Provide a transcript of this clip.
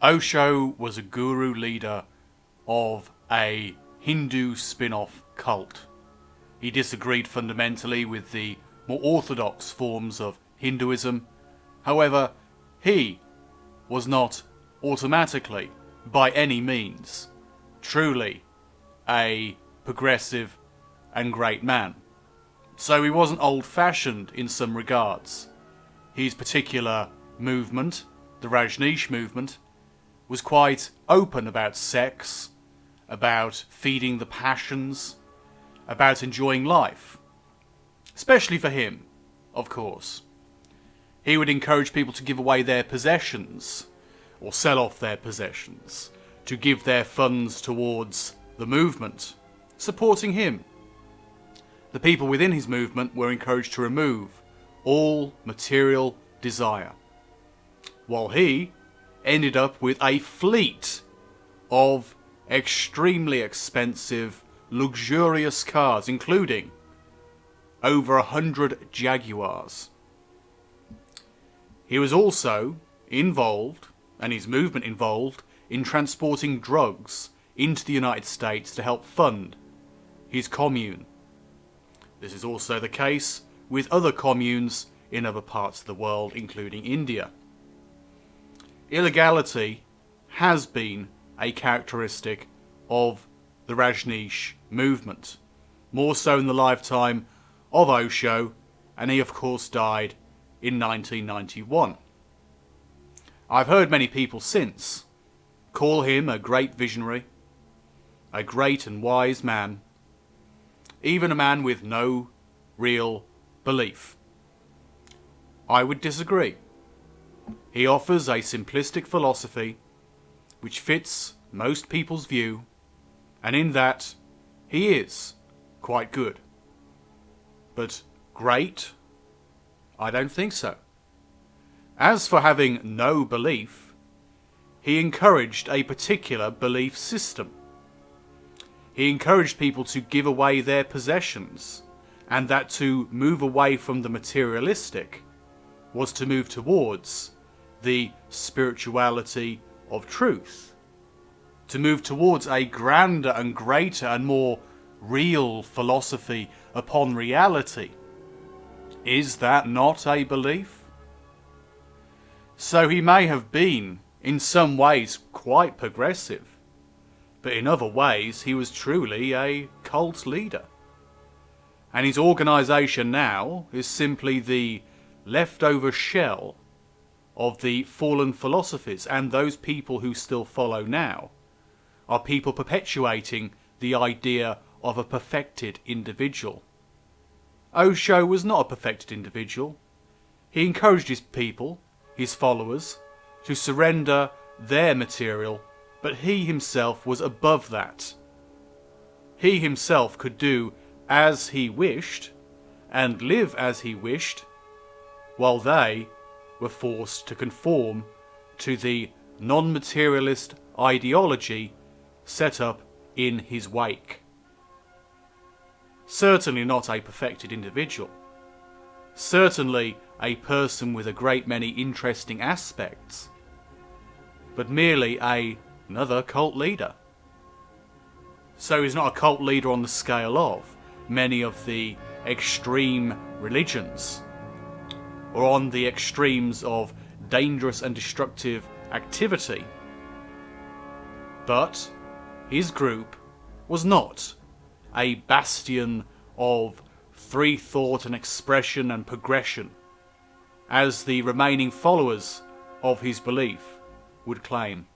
Osho was a guru leader of a Hindu spin-off cult. He disagreed fundamentally with the more orthodox forms of Hinduism. However, he was not automatically, by any means, truly a progressive and great man. So he wasn't old-fashioned in some regards. His particular movement, the Rajneesh movement, was quite open about sex, about feeding the passions, about enjoying life. Especially for him, of course. He would encourage people to give away their possessions, or sell off their possessions, to give their funds towards the movement, supporting him. The people within his movement were encouraged to remove all material desire, while he ended up with a fleet of extremely expensive, luxurious cars, including over 100 Jaguars. He was also involved, and his movement involved, in transporting drugs into the United States to help fund his commune. This is also the case with other communes in other parts of the world, including India. Illegality has been a characteristic of the Rajneesh movement, more so in the lifetime of Osho, and he of course died in 1991. I've heard many people since call him a great visionary, a great and wise man, even a man with no real belief. I would disagree. He offers a simplistic philosophy which fits most people's view, and in that he is quite good. But great? I don't think so. As for having no belief, he encouraged a particular belief system. He encouraged people to give away their possessions, and that to move away from the materialistic was to move towards the spirituality of truth, to move towards a grander and greater and more real philosophy upon reality. Is that not a belief? So he may have been, in some ways, quite progressive, but in other ways he was truly a cult leader. And his organisation now is simply the leftover shell of the fallen philosophies, and those people who still follow now are people perpetuating the idea of a perfected individual. Osho was not a perfected individual. He encouraged his people, his followers, to surrender their material, but he himself was above that. He himself could do as he wished and live as he wished, while they were forced to conform to the non-materialist ideology set up in his wake. Certainly not a perfected individual. Certainly a person with a great many interesting aspects, but merely another cult leader. So he's not a cult leader on the scale of many of the extreme religions, or on the extremes of dangerous and destructive activity. But his group was not a bastion of free thought and expression and progression, as the remaining followers of his belief would claim.